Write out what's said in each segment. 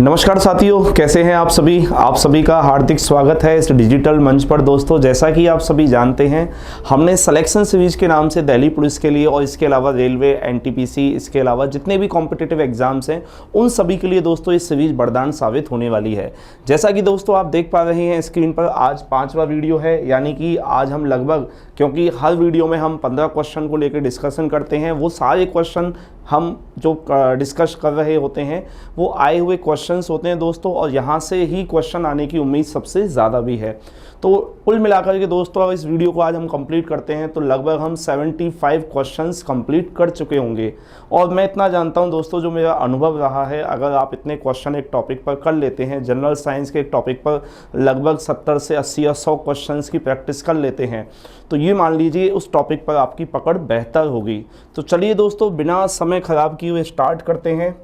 नमस्कार साथियों, कैसे हैं आप सभी का हार्दिक स्वागत है इस डिजिटल मंच पर। दोस्तों, जैसा कि आप सभी जानते हैं, हमने सिलेक्शन सीरीज के नाम से दिल्ली पुलिस के लिए और इसके अलावा रेलवे, एनटीपीसी, इसके अलावा जितने भी कॉम्पिटिटिव एग्जाम्स हैं उन सभी के लिए दोस्तों ये सीरीज वरदान साबित होने वाली है। जैसा कि दोस्तों आप देख पा रहे हैं स्क्रीन पर, आज 5वां वीडियो है, यानी कि आज हम लगभग, क्योंकि हर वीडियो में हम 15 क्वेश्चन को लेकर डिस्कशन करते हैं, वो सारे क्वेश्चन हम जो डिस्कस कर रहे होते हैं वो आए हुए क्वेश्चंस होते हैं दोस्तों, और यहाँ से ही क्वेश्चन आने की उम्मीद सबसे ज़्यादा भी है। तो कुल मिलाकर के दोस्तों अगर इस वीडियो को आज हम कंप्लीट करते हैं तो लगभग हम 75 क्वेश्चंस कंप्लीट कर चुके होंगे। और मैं इतना जानता हूं दोस्तों, जो मेरा अनुभव रहा है, अगर आप इतने क्वेश्चन एक टॉपिक पर कर लेते हैं, जनरल साइंस के एक टॉपिक पर लगभग 70 से 80 या 100 क्वेश्चंस की प्रैक्टिस कर लेते हैं, तो ये मान लीजिए उस टॉपिक पर आपकी पकड़ बेहतर होगी। तो चलिए दोस्तों, बिना समय ख़राब किए हुए स्टार्ट करते हैं।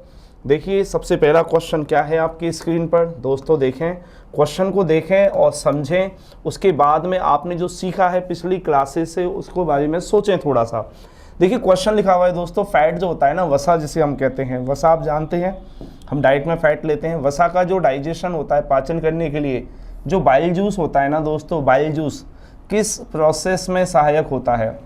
देखिए सबसे पहला क्वेश्चन क्या है आपकी स्क्रीन पर। दोस्तों देखें, क्वेश्चन को देखें और समझें, उसके बाद में आपने जो सीखा है पिछली क्लासेस से उसको बारे में सोचें थोड़ा सा। देखिए क्वेश्चन लिखा हुआ है दोस्तों, फैट जो होता है ना, वसा जिसे हम कहते हैं, वसा आप जानते हैं, हम डाइट में फैट लेते हैं। वसा का जो डाइजेशन होता है, पाचन करने के लिए जो बाइल जूस होता है ना दोस्तों, बाइल जूस किस प्रोसेस में सहायक होता है,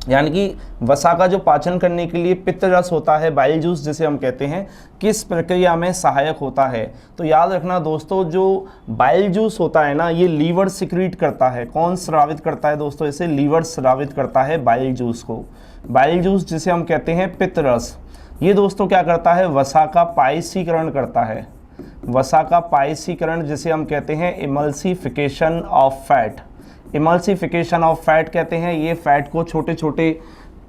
यानी कि वसा का जो पाचन करने के लिए पित्त रस होता है, बाइल जूस जिसे हम कहते हैं, किस प्रक्रिया में सहायक होता है। तो याद रखना दोस्तों, जो बाइल जूस होता है ना, ये लीवर सिक्रीट करता है। कौन स्रावित करता है दोस्तों? इसे लीवर स्रावित करता है बाइल जूस को। बाइल जूस जिसे हम कहते हैं पित्त रस, ये दोस्तों क्या करता है? वसा का पायसीकरण करता है। वसा का पायसीकरण जिसे हम कहते हैं emulsification of fat. Emulsification of fat कहते हैं, ये फैट को छोटे छोटे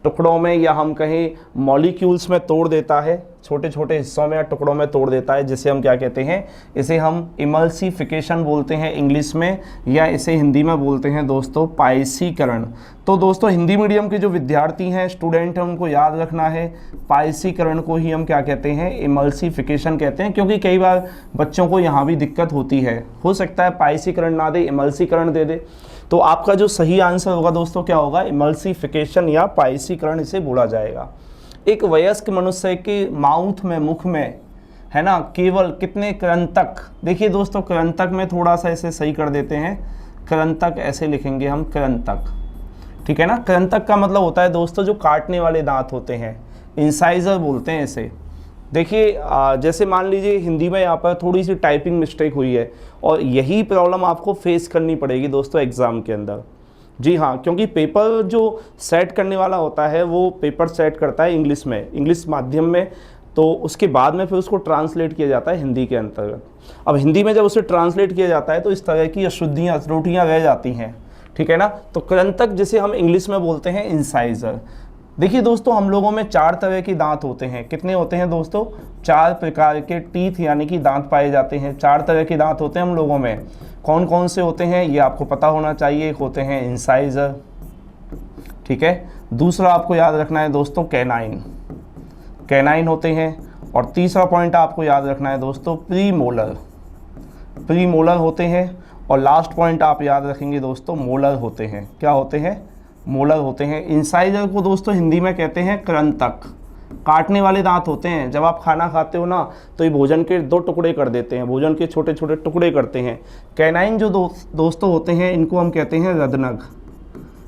टुकड़ों में या हम कहें मॉलिक्यूल्स में तोड़ देता है, छोटे छोटे हिस्सों में या टुकड़ों में तोड़ देता है, जिसे हम क्या कहते हैं? इसे हम इमल्सिफिकेशन बोलते हैं इंग्लिश में, या इसे हिंदी में बोलते हैं दोस्तों पायसीकरण। तो दोस्तों हिंदी मीडियम के जो विद्यार्थी हैं, स्टूडेंट हैं, उनको याद रखना है पायसीकरण को ही हम क्या कहते हैं? इमल्सिफिकेशन कहते हैं, क्योंकि कई बार बच्चों को यहाँ भी दिक्कत होती है, हो सकता है पायसीकरण ना दे, इमल्सीकरण दे दे। तो आपका जो सही आंसर होगा दोस्तों क्या होगा? इमल्सिफिकेशन या पायसीकरण इसे बोला जाएगा। एक वयस्क मनुष्य के माउथ में, मुख में, है ना, केवल कितने कृंतक, देखिए दोस्तों कृंतक में थोड़ा सा इसे सही कर देते हैं, कृंतक ऐसे लिखेंगे हम, कृंतक, ठीक है ना। कृंतक का मतलब होता है दोस्तों जो काटने वाले दांत होते हैं, इंसाइजर बोलते हैं इसे। देखिए जैसे मान लीजिए हिंदी में यहाँ पर थोड़ी सी टाइपिंग मिस्टेक हुई है, और यही प्रॉब्लम आपको फेस करनी पड़ेगी दोस्तों एग्ज़ाम के अंदर। जी हाँ, क्योंकि पेपर जो सेट करने वाला होता है वो पेपर सेट करता है इंग्लिश में, इंग्लिश माध्यम में, तो उसके बाद में फिर उसको ट्रांसलेट किया जाता है हिंदी के अंतर्गत। अब हिंदी में जब उसे ट्रांसलेट किया जाता है तो इस तरह की अशुद्धियाँ, त्रुटियाँ रह जाती हैं, ठीक है ना। तो कृंतक जिसे हम इंग्लिश में बोलते हैं इंसाइजर। देखिए दोस्तों, हम लोगों में 4 तरह के दांत होते हैं। कितने होते हैं दोस्तों? 4 प्रकार के टीथ यानी कि दांत पाए जाते हैं। 4 तरह के दांत होते हैं हम लोगों में। कौन कौन से होते हैं ये आपको पता होना चाहिए। एक होते हैं इंसाइजर, ठीक है। दूसरा आपको याद रखना है दोस्तों कैनाइन, कैनाइन होते हैं। और तीसरा पॉइंट आपको याद रखना है दोस्तों प्रीमोलर, प्रीमोलर होते हैं। और लास्ट पॉइंट आप याद रखेंगे दोस्तों मोलर होते हैं। क्या होते हैं? मोलर होते हैं। इंसाइजर को दोस्तों हिंदी में कहते हैं कृंतक, काटने वाले दांत होते हैं। जब आप खाना खाते हो ना तो ये भोजन के 2 टुकड़े कर देते हैं, भोजन के छोटे छोटे टुकड़े करते हैं। कैनाइन जो दोस्तों होते हैं इनको हम कहते हैं रदनक।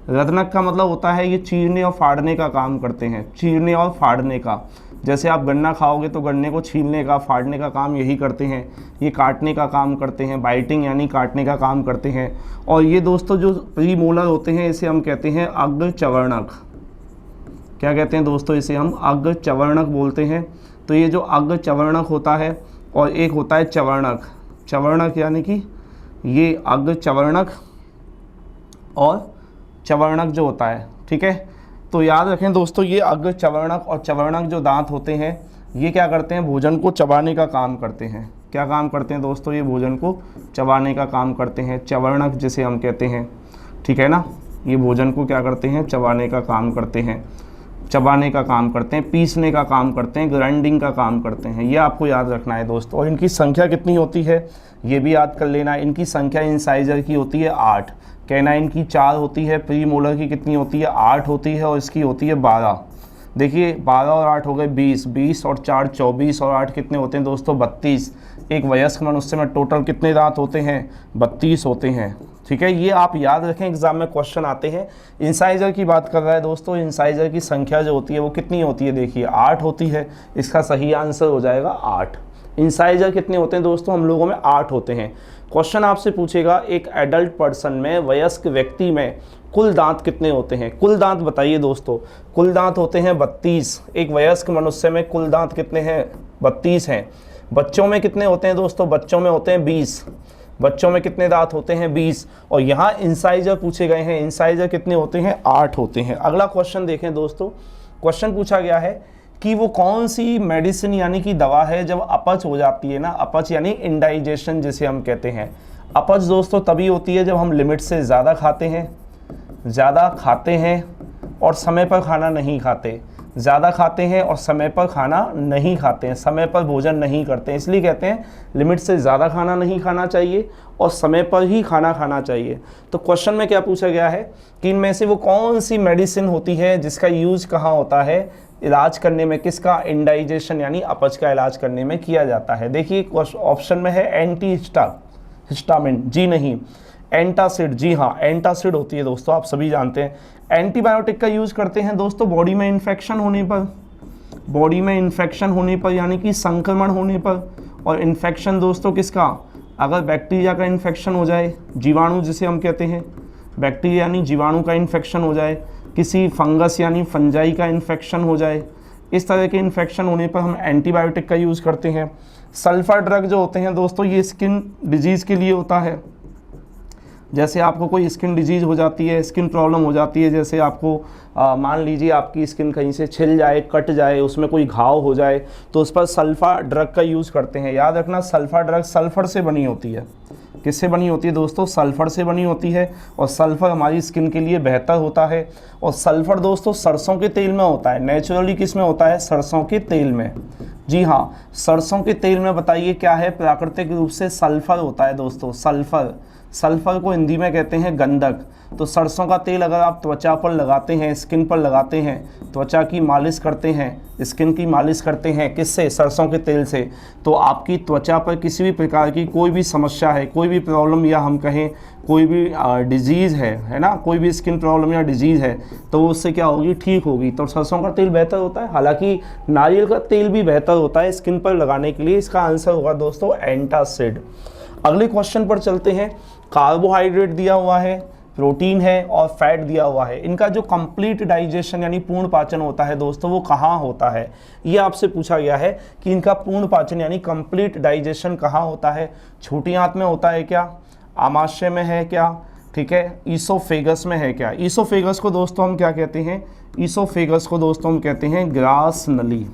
रदनक का मतलब होता है ये चीरने और फाड़ने का काम करते हैं, चीरने और फाड़ने का। जैसे आप गन्ना खाओगे तो गन्ने को छीलने का, फाड़ने का काम यही करते हैं। ये काटने का काम करते हैं, बाइटिंग यानी काटने का काम करते हैं। और ये दोस्तों जो प्रीमोलर होते हैं इसे हम कहते हैं अग्रचवर्णक। क्या कहते हैं दोस्तों? इसे हम अग्रचवर्णक बोलते हैं। तो ये जो अग्रचवर्णक होता है और एक होता है चवर्णक, चवर्णक यानी कि ये अग्रचवर्णक और चवर्णक जो होता है, ठीक है। तो याद रखें दोस्तों, ये अग्रचवर्णक और चवर्णक जो दांत होते हैं ये क्या करते हैं? भोजन को चबाने का काम करते हैं। क्या काम करते हैं दोस्तों? ये भोजन को चबाने का काम करते हैं, चवर्णक जिसे हम कहते हैं, ठीक है ना। ये भोजन को क्या करते हैं? चबाने का काम करते हैं, चबाने का काम करते हैं, पीसने का काम करते हैं, ग्राइंडिंग का काम करते हैं। ये आपको याद रखना है दोस्तों। और इनकी संख्या कितनी होती है ये भी याद कर लेना। इनकी संख्या इंसाइजर की होती है 8, कैनाइन की 4 होती है, प्रीमोलर की कितनी होती है? 8 होती है, और इसकी होती है 12। देखिए 12 और 8 हो गए 20, 20 और 4 24 और 8 कितने होते हैं दोस्तों 32। एक वयस्क मनुष्य में टोटल कितने दांत होते हैं 32 होते हैं। ठीक है, ये आप याद रखें, एग्जाम में क्वेश्चन आते हैं। इंसाइजर की बात कर रहा है दोस्तों, इंसाइजर की संख्या जो होती है वो कितनी होती है, देखिए 8 होती है। इसका सही आंसर हो जाएगा 8। इंसाइजर कितने होते हैं दोस्तों, हम लोगों में 8 होते हैं। क्वेश्चन आपसे पूछेगा एक एडल्ट पर्सन में, वयस्क व्यक्ति में कुल दांत कितने होते हैं, कुल दांत बताइए दोस्तों। कुल दांत होते हैं 32। एक वयस्क मनुष्य में कुल दांत कितने हैं 32 हैं। बच्चों में कितने होते हैं दोस्तों, बच्चों में होते हैं 20। बच्चों में कितने दांत होते हैं 20। और यहाँ इंसाइजर पूछे गए हैं, इंसाइजर कितने होते हैं 8 होते हैं। अगला क्वेश्चन देखें दोस्तों, क्वेश्चन पूछा गया है कि वो कौन सी मेडिसिन यानी कि दवा है जब अपच हो जाती है ना, अपच यानी इंडाइजेशन जिसे हम कहते हैं। अपच दोस्तों तभी होती है जब हम लिमिट से ज़्यादा खाते हैं और समय पर खाना नहीं खाते, ज़्यादा खाते हैं और समय पर खाना नहीं खाते हैं, समय पर भोजन नहीं करते हैं। इसलिए कहते हैं लिमिट से ज़्यादा खाना नहीं खाना चाहिए और समय पर ही खाना खाना चाहिए। तो क्वेश्चन में क्या पूछा गया है कि इनमें से वो कौन सी मेडिसिन होती है जिसका यूज कहाँ होता है, इलाज करने में, किसका, इंडाइजेशन यानी अपच का इलाज करने में किया जाता है। देखिए ऑप्शन में है एंटी हिस्टामिन, जी नहीं। एंटासिड, जी हाँ एंटासिड होती है दोस्तों, आप सभी जानते हैं। एंटीबायोटिक का यूज़ करते हैं दोस्तों बॉडी में इन्फेक्शन होने पर, बॉडी में इन्फेक्शन होने पर यानी कि संक्रमण होने पर। और इन्फेक्शन दोस्तों किसका, अगर बैक्टीरिया का इन्फेक्शन हो जाए, जीवाणु जिसे हम कहते हैं, बैक्टीरिया यानी जीवाणु का इन्फेक्शन हो जाए, किसी फंगस यानी फंजाई का इन्फेक्शन हो जाए, इस तरह के इन्फेक्शन होने पर हम एंटीबायोटिक का यूज़ करते हैं। सल्फर ड्रग जो होते हैं दोस्तों ये स्किन डिजीज़ के लिए होता है। जैसे आपको कोई स्किन डिजीज़ हो जाती है, स्किन प्रॉब्लम हो जाती है, जैसे आपको मान लीजिए आपकी स्किन कहीं से छिल जाए, कट जाए, उसमें कोई घाव हो जाए, तो उस पर सल्फा ड्रग का यूज़ करते हैं। याद रखना सल्फा ड्रग सल्फर से बनी होती है। किससे बनी होती है दोस्तों, सल्फर से बनी होती है। और सल्फर हमारी स्किन के लिए बेहतर होता है। और सल्फर दोस्तों सरसों के तेल में होता है, नेचुरली किस में होता है, सरसों के तेल में। जी हाँ, सरसों के तेल में बताइए क्या है, प्राकृतिक रूप से सल्फर होता है दोस्तों, सल्फर। सल्फर को हिंदी में कहते हैं गंधक। तो सरसों का तेल अगर आप त्वचा पर लगाते हैं, स्किन पर लगाते हैं, त्वचा की मालिश करते हैं, स्किन की मालिश करते हैं, किससे, सरसों के तेल से, तो आपकी त्वचा पर किसी भी प्रकार की कोई भी समस्या है, कोई भी प्रॉब्लम या हम कहें कोई भी डिजीज़ है ना, कोई भी स्किन प्रॉब्लम या डिजीज़ है तो वो उससे क्या होगी, ठीक होगी। तो सरसों का तेल बेहतर होता है। हालांकि नारियल का तेल भी बेहतर होता है स्किन पर लगाने के लिए। इसका आंसर होगा दोस्तों एंटासिड। अगले क्वेश्चन पर चलते हैं। कार्बोहाइड्रेट दिया हुआ है, प्रोटीन है और फैट दिया हुआ है। इनका जो कंप्लीट डाइजेशन यानी पूर्ण पाचन होता है दोस्तों वो कहाँ होता है, ये आपसे पूछा गया है कि इनका पूर्ण पाचन यानी कंप्लीट डाइजेशन कहाँ होता है। छोटी आंत में होता है क्या, आमाशय में है क्या, ठीक है, ईसोफेगस में है क्या। ईसोफेगस को दोस्तों हम क्या कहते हैं, ईसोफेगस को दोस्तों हम कहते हैं ग्रास नली,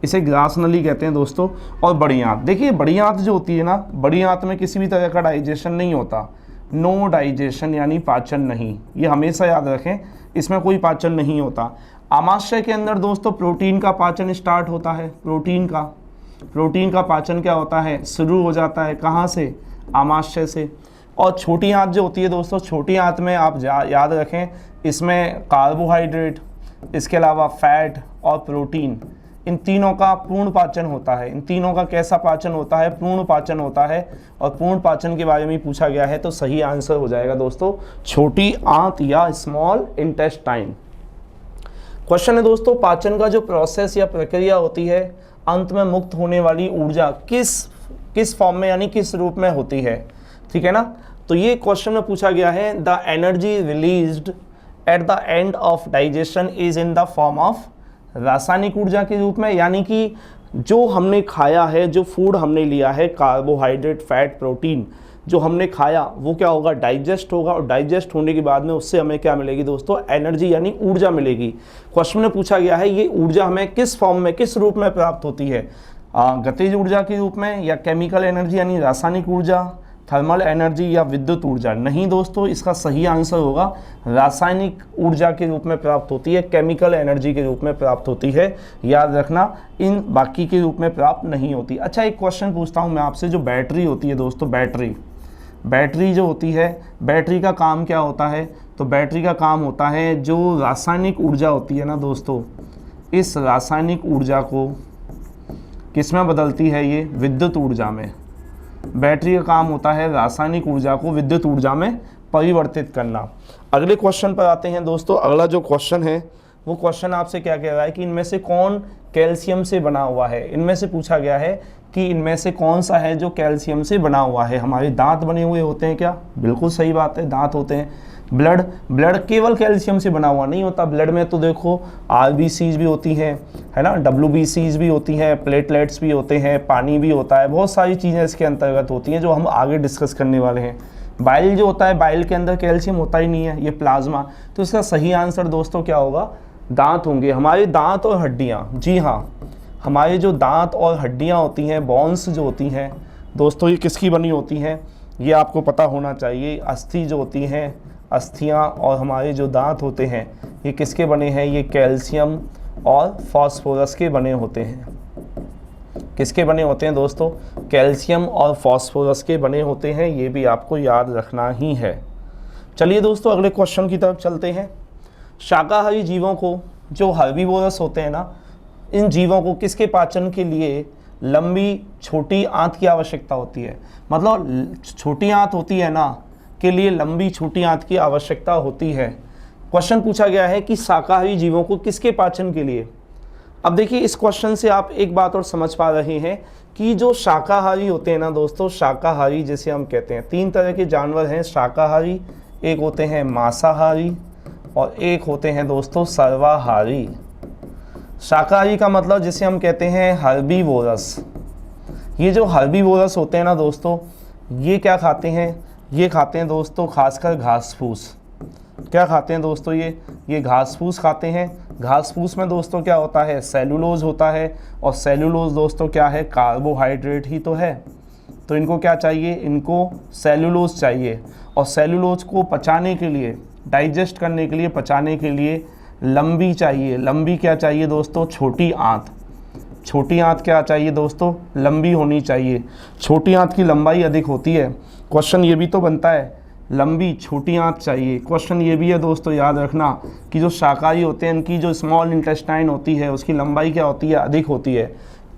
इसे ग्रास नली कहते हैं दोस्तों। और बड़ी आंत, देखिए बड़ी आंत जो होती है ना, बड़ी आंत में किसी भी तरह का डाइजेशन नहीं होता, नो डाइजेशन यानी पाचन नहीं, ये हमेशा याद रखें, इसमें कोई पाचन नहीं होता। आमाशय के अंदर दोस्तों प्रोटीन का पाचन स्टार्ट होता है, प्रोटीन का पाचन क्या होता है, शुरू हो जाता है, कहाँ से, आमाशय से। और छोटी आंत जो होती है दोस्तों, छोटी आंत में आप याद रखें, इसमें कार्बोहाइड्रेट, इसके अलावा फैट और प्रोटीन, इन तीनों का पूर्ण पाचन होता है। इन तीनों का कैसा पाचन होता है, पूर्ण पाचन होता है। और पूर्ण पाचन के बारे में पूछा गया है तो सही आंसर हो जाएगा दोस्तों छोटी आंत या स्मॉल इंटेस्टाइन। क्वेश्चन है दोस्तों, पाचन का जो प्रोसेस या प्रक्रिया होती है, अंत में मुक्त होने वाली ऊर्जा किस फॉर्म में यानी किस रूप में होती है, ठीक है ना। तो ये क्वेश्चन में पूछा गया है, the energy released at the end of digestion is in the form of, रासायनिक ऊर्जा के रूप में, यानी कि जो हमने खाया है, जो फूड हमने लिया है, कार्बोहाइड्रेट, फैट, प्रोटीन जो हमने खाया वो क्या होगा, डाइजेस्ट होगा। और डाइजेस्ट होने के बाद में उससे हमें क्या मिलेगी दोस्तों, एनर्जी यानी ऊर्जा मिलेगी। क्वेश्चन में पूछा गया है ये ऊर्जा हमें किस फॉर्म में, किस रूप में प्राप्त होती है, गतिज ऊर्जा के रूप में या केमिकल एनर्जी यानी रासायनिक ऊर्जा, थर्मल एनर्जी या विद्युत ऊर्जा। नहीं दोस्तों, इसका सही आंसर होगा रासायनिक ऊर्जा के रूप में प्राप्त होती है, केमिकल एनर्जी के रूप में प्राप्त होती है। याद रखना, इन बाकी के रूप में प्राप्त नहीं होती। अच्छा, एक क्वेश्चन पूछता हूं मैं आपसे, जो बैटरी होती है दोस्तों, बैटरी जो होती है, बैटरी का काम क्या होता है, तो बैटरी का काम होता है जो रासायनिक ऊर्जा होती है ना दोस्तों, इस रासायनिक ऊर्जा को किस में बदलती है? ये विद्युत ऊर्जा में। बैटरी का काम होता है रासायनिक ऊर्जा को विद्युत ऊर्जा में परिवर्तित करना। अगले क्वेश्चन पर आते हैं दोस्तों। अगला जो क्वेश्चन है वो क्वेश्चन आपसे क्या कह रहा है कि इनमें से कौन कैल्शियम से बना हुआ है। इनमें से पूछा गया है कि इनमें से कौन सा है जो कैल्शियम से बना हुआ है। हमारे दांत बने हुए होते हैं क्या? बिल्कुल सही बात है, दांत होते हैं। ब्लड केवल कैल्शियम से बना हुआ नहीं होता। ब्लड में तो देखो आरबीसीज भी होती हैं, है ना, डब्ल्यूबीसीज भी होती हैं, प्लेटलेट्स भी होते हैं, पानी भी होता है, बहुत सारी चीज़ें इसके अंतर्गत होती हैं जो हम आगे डिस्कस करने वाले हैं। बाइल जो होता है, बाइल के अंदर कैल्शियम होता ही नहीं है, ये प्लाज्मा। तो इसका सही आंसर दोस्तों क्या होगा? दांत होंगे। हमारे दांत और हड्डियाँ, जी हाँ, हमारे जो दांत और हड्डियाँ होती हैं, बोन्स जो होती हैं दोस्तों, ये किसकी बनी होती हैं? ये आपको पता होना चाहिए। अस्थि जो होती हैं, अस्थियाँ और हमारे जो दांत होते हैं, ये किसके बने हैं? ये कैल्शियम और फास्फोरस के बने होते हैं। किसके बने होते हैं दोस्तों? कैल्शियम और फास्फोरस के बने होते हैं। ये भी आपको याद रखना ही है। चलिए दोस्तों अगले क्वेश्चन की तरफ चलते हैं। शाकाहारी जीवों को, जो हर्बीवोरस होते हैं ना, इन जीवों को किसके पाचन के लिए लंबी छोटी आंत की आवश्यकता होती है? मतलब छोटी आंत होती है ना, के लिए लंबी छोटी आंत की आवश्यकता होती है। क्वेश्चन पूछा गया है कि शाकाहारी जीवों को किसके पाचन के लिए। अब देखिए इस क्वेश्चन से आप एक बात और समझ पा रहे हैं कि जो शाकाहारी होते हैं ना दोस्तों, शाकाहारी जैसे हम कहते हैं, 3 तरह के जानवर हैं शाकाहारी। एक होते हैं मांसाहारी और एक होते हैं दोस्तों सर्वाहारी। शाकाहारी का मतलब जिसे हम कहते हैं हर्बीवोरस। ये जो हर्बीवोरस होते हैं ना दोस्तों, ये क्या खाते हैं? ये खाते हैं दोस्तों खासकर घास फूस। क्या खाते हैं दोस्तों? ये घास फूस खाते हैं। घास फूस में दोस्तों क्या होता है? सेलुलोज होता है। और सेलुलोज दोस्तों क्या है? कार्बोहाइड्रेट ही तो है। तो इनको क्या चाहिए? इनको सेलुलोज चाहिए। और सेलुलोज को पचाने के लिए, डाइजेस्ट करने के लिए, पचाने के लिए लंबी चाहिए। लंबी क्या चाहिए दोस्तों? छोटी आंत। छोटी आंत क्या चाहिए दोस्तों? लंबी होनी चाहिए। छोटी आंत की लंबाई अधिक होती है। क्वेश्चन ये भी तो बनता है, लंबी छोटी आंत चाहिए। क्वेश्चन ये भी है दोस्तों, याद रखना कि जो शाकाहारी होते हैं इनकी जो स्मॉल इंटेस्टाइन होती है उसकी लंबाई क्या होती है? अधिक होती है।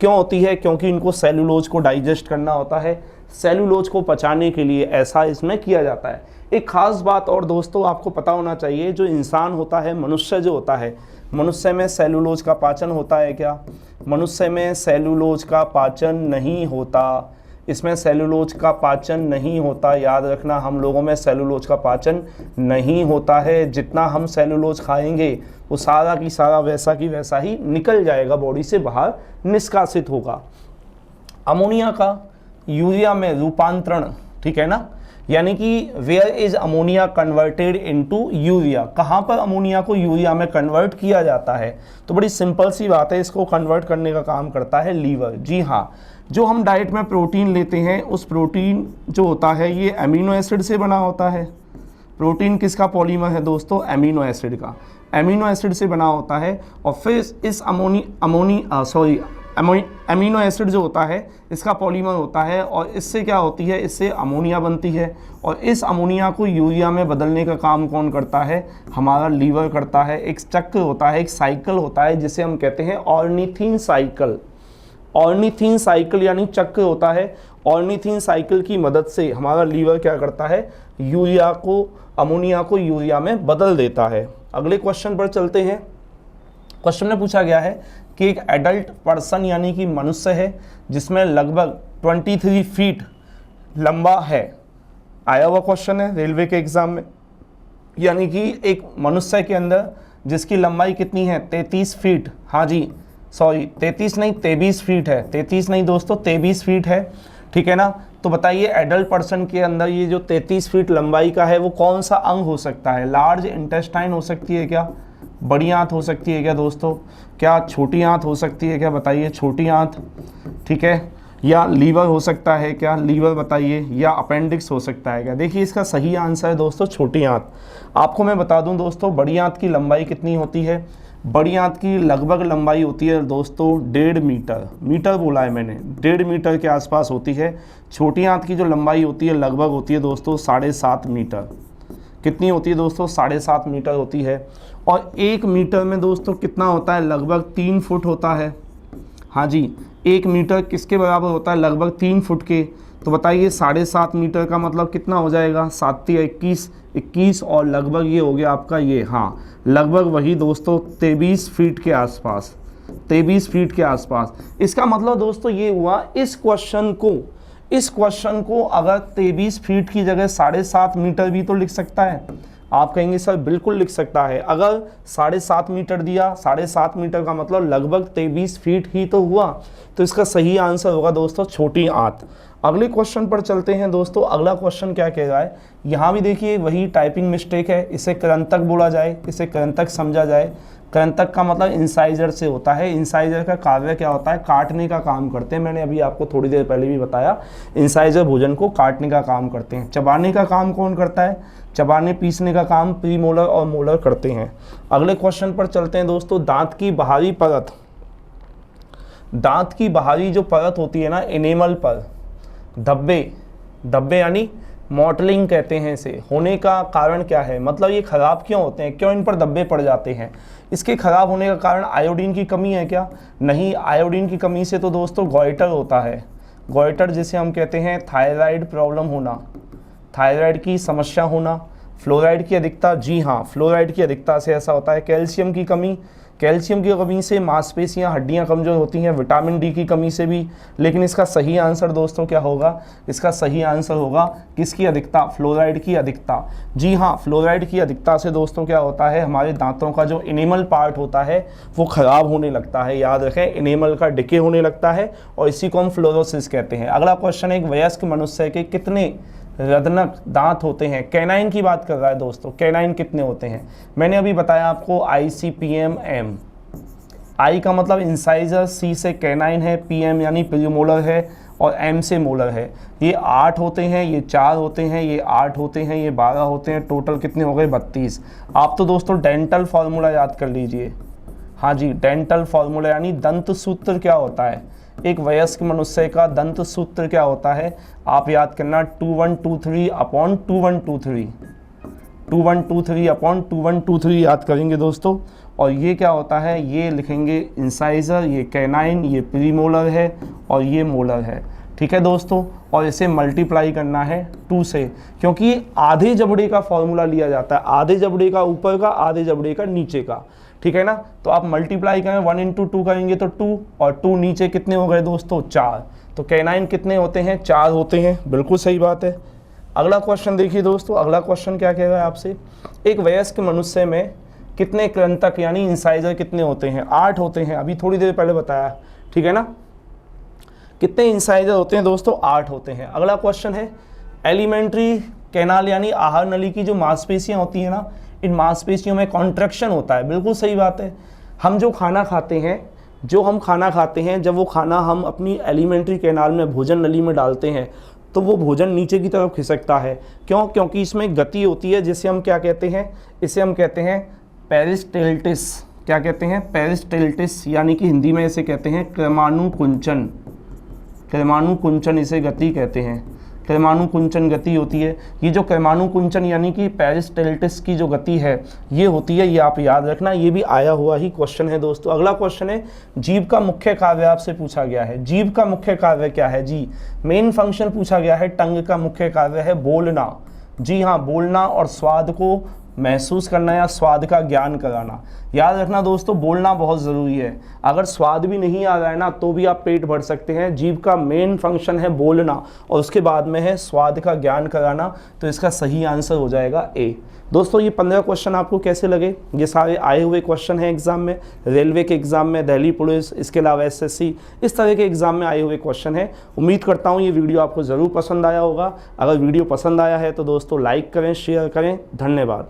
क्यों होती है? क्योंकि इनको सेलुलोज को डाइजेस्ट करना होता है। सेलुलोज को पचाने के लिए ऐसा इसमें किया जाता है। एक खास बात और दोस्तों आपको पता होना चाहिए, जो इंसान होता है, मनुष्य जो होता है, मनुष्य में सेलुलोज का पाचन होता है क्या? मनुष्य में सेलुलोज का पाचन नहीं होता। इसमें सेलुलोज का पाचन नहीं होता। याद रखना, हम लोगों में सेलुलोज का पाचन नहीं होता है। जितना हम सेलुलोज खाएंगे वो सारा की सारा वैसा की वैसा ही निकल जाएगा, बॉडी से बाहर निष्कासित होगा। अमोनिया का यूरिया में रूपांतरण, ठीक है ना, यानी कि where is ammonia converted into urea, कहाँ पर अमोनिया को यूरिया में कन्वर्ट किया जाता है? तो बड़ी सिंपल सी बात है, इसको कन्वर्ट करने का काम करता है लीवर। जी हाँ, जो हम डाइट में प्रोटीन लेते हैं उस प्रोटीन जो होता है ये अमीनो एसिड से बना होता है। प्रोटीन किसका पॉलीमर है दोस्तों? अमीनो एसिड का। अमीनो एसिड से बना होता है और फिर इस अमीनो एसिड जो होता है इसका पॉलीमर होता है और इससे क्या होती है? इससे अमोनिया बनती है और इस अमोनिया को यूरिया में बदलने का काम कौन करता है? हमारा लीवर करता है। एक चक्र होता है, एक साइकिल होता है जिसे हम कहते हैं ऑर्निथिन साइकिल। ऑर्निथिन साइकिल यानी चक्र होता है। ऑर्निथिन साइकिल की मदद से हमारा लीवर क्या करता है? यूरिया को, अमोनिया को यूरिया में बदल देता है। अगले क्वेश्चन पर चलते हैं। क्वेश्चन में पूछा गया है कि एक एडल्ट पर्सन यानी कि मनुष्य है जिसमें लगभग 23 फीट लंबा है। आया हुआ क्वेश्चन है रेलवे के एग्जाम में, यानी कि एक मनुष्य के अंदर जिसकी लंबाई कितनी है? 33 फीट। हाँ जी, सॉरी 33 नहीं 23 फीट है। 33 नहीं दोस्तों 23 फीट है, ठीक है ना। तो बताइए एडल्ट पर्सन के अंदर ये जो 33 फीट लंबाई का है वो कौन सा अंग हो सकता है? लार्ज इंटेस्टाइन हो सकती है क्या? बड़ी आंत हो सकती है क्या दोस्तों? क्या छोटी आंत हो सकती है क्या? बताइए, छोटी आंत, ठीक है। या लीवर हो सकता है क्या? लीवर बताइए। या अपेंडिक्स हो सकता है क्या? देखिए इसका सही आंसर है दोस्तों छोटी आंत। आपको मैं बता दूं दोस्तों, बड़ी आंत की लंबाई कितनी होती है? बड़ी आंत की लगभग लंबाई होती है दोस्तों 1.5 मीटर। मीटर बोला है मैंने, 1.5 मीटर के आसपास होती है। छोटी आंत की जो लंबाई होती है लगभग होती है दोस्तों 7.5 मीटर। कितनी होती है दोस्तों, 7.5 मीटर होती है। और 1 मीटर में दोस्तों कितना होता है, लगभग 3 फुट होता है। हाँ जी, 1 मीटर किसके बराबर होता है, लगभग 3 फुट के। तो बताइए 7.5 मीटर का मतलब कितना हो जाएगा, 7 × 21 और लगभग ये हो गया आपका ये, हाँ लगभग वही दोस्तों 23 फीट के आसपास, 23 फीट के आसपास। इसका मतलब दोस्तों ये हुआ, इस क्वेश्चन को अगर 23 फीट की जगह 7.5 मीटर भी तो लिख सकता है। आप कहेंगे सर बिल्कुल लिख सकता है। अगर 7.5 मीटर दिया, 7.5 मीटर का मतलब लगभग 23 फीट ही तो हुआ। तो इसका सही आंसर होगा दोस्तों छोटी आंत। अगले क्वेश्चन पर चलते हैं दोस्तों। अगला क्वेश्चन क्या कह रहा है, यहाँ भी देखिए वही टाइपिंग मिस्टेक है। इसे कृंतक बोला जाए, इसे कृंतक समझा जाए। कृंतक का मतलब इंसाइजर से होता है। इंसाइजर का कार्य क्या होता है, काटने का काम करते हैं। मैंने अभी आपको थोड़ी देर पहले भी बताया, इंसाइजर भोजन को काटने का काम करते हैं। चबाने का काम कौन करता है, चबाने पीसने का काम प्रीमोलर और मोलर करते हैं। अगले क्वेश्चन पर चलते हैं दोस्तों। दांत की बाहरी परत, दांत की बाहरी जो परत होती है ना, एनेमल पर धब्बे यानी मॉटलिंग कहते हैं इसे, होने का कारण क्या है, मतलब ये खराब क्यों होते हैं, क्यों इन पर धब्बे पड़ जाते हैं। इसके खराब होने का कारण आयोडीन की कमी है क्या, नहीं। आयोडीन की कमी से तो दोस्तों गॉइटर होता है। गॉइटर जिसे हम कहते हैं थायराइड प्रॉब्लम होना, थायराइड की समस्या होना। फ्लोराइड की अधिकता, जी हाँ फ्लोराइड की अधिकता से ऐसा होता है। कैल्शियम की कमी, कैल्शियम की कमी से मांसपेशियां हड्डियां कमज़ोर होती हैं। विटामिन डी की कमी से भी। लेकिन इसका सही आंसर दोस्तों क्या होगा, इसका सही आंसर होगा किसकी अधिकता, फ्लोराइड की अधिकता। जी हाँ, फ्लोराइड की अधिकता से दोस्तों क्या होता है, हमारे दांतों का जो इनेमल पार्ट होता है वो ख़राब होने लगता है। याद रखें, इनेमल का डिके होने लगता है और इसी को हम फ्लोरोसिस कहते हैं। अगला क्वेश्चन है, एक वयस्क मनुष्य के कितने रदनक दांत होते हैं। कैनाइन की बात कर रहा है दोस्तों, कैनाइन कितने होते हैं। मैंने अभी बताया आपको ICPM। आई का मतलब इंसाइजर, सी से कैनाइन है, PM यानी प्रीमोलर है और M से मोलर है। ये 8 होते हैं, ये 4 होते हैं, ये 8 होते हैं, ये 12 होते हैं। टोटल कितने हो गए, 32। आप तो दोस्तों डेंटल फार्मूला याद कर लीजिए। हाँ जी, डेंटल फार्मूला यानी दंत सूत्र क्या होता है, एक वयस्क मनुष्य का दंत सूत्र क्या होता है, आप याद करना 2123/2123, 2123/2123 याद करेंगे दोस्तों। और ये क्या होता है, ये लिखेंगे इंसाइजर, ये कैनाइन, ये प्रीमोलर है और ये मोलर है। ठीक है दोस्तों, और इसे मल्टीप्लाई करना है 2 से, क्योंकि आधे जबड़े का फॉर्मूला लिया जाता है, आधे जबड़े का ऊपर का, आधे जबड़े का नीचे का। ठीक है ना, तो आप मल्टीप्लाई करें, 1 × 2 करेंगे तो 2 और 2 नीचे कितने हो गए दोस्तों, 4। तो कैनाइन कितने होते हैं, 4 होते हैं। बिल्कुल सही बात है। अगला क्वेश्चन देखिए दोस्तों। अगला क्वेश्चन क्या कह रहा है आपसे, एक वयस्क मनुष्य में कितने कृंतक यानी इंसाइजर कितने होते हैं, 8 होते हैं। अभी थोड़ी देर पहले बताया, ठीक है ना। कितने इंसाइजर होते हैं दोस्तों, 8 होते हैं। अगला क्वेश्चन है, एलिमेंट्री कैनाल यानी आहार नली की जो मांसपेशियां होती हैं ना, इन मांसपेशियों में कॉन्ट्रैक्शन होता है। बिल्कुल सही बात है। हम जो खाना खाते हैं, जब वो खाना हम अपनी एलिमेंट्री कैनाल में, भोजन नली में डालते हैं, तो वो भोजन नीचे की तरफ खिसकता है। क्यों, क्योंकि इसमें गति होती है, जिसे हम क्या कहते हैं, इसे हम कहते हैं पेरिस्टेल्टिस। क्या कहते हैं, पेरिस्टेल्टिस, यानी कि हिंदी में इसे कहते हैं क्रमानुकुंचन। क्रमानुकुंचन इसे गति कहते हैं, क्रमानुकुंचन गति होती है। ये जो क्रमानुकुंचन यानी कि पेरिस्टेल्टिस की जो गति है ये होती है, ये आप याद रखना, ये भी आया हुआ ही क्वेश्चन है दोस्तों। अगला क्वेश्चन है, जीभ का मुख्य कार्य आपसे पूछा गया है। जीभ का मुख्य कार्य क्या है, जी मेन फंक्शन पूछा गया है। टंग का मुख्य कार्य है बोलना। जी हाँ, बोलना और स्वाद को महसूस करना या स्वाद का ज्ञान कराना। याद रखना दोस्तों, बोलना बहुत ज़रूरी है। अगर स्वाद भी नहीं आ रहा है ना, तो भी आप पेट भर सकते हैं। जीभ का मेन फंक्शन है बोलना और उसके बाद में है स्वाद का ज्ञान कराना। तो इसका सही आंसर हो जाएगा A। दोस्तों, ये 15 क्वेश्चन आपको कैसे लगे, ये सारे आए हुए क्वेश्चन हैं एग्जाम में, रेलवे के एग्जाम में, दिल्ली पुलिस, इसके अलावा SSC, इस तरह के एग्जाम में आए हुए क्वेश्चन हैं। उम्मीद करता हूँ ये वीडियो आपको ज़रूर पसंद आया होगा। अगर वीडियो पसंद आया है तो दोस्तों लाइक करें, शेयर करें। धन्यवाद।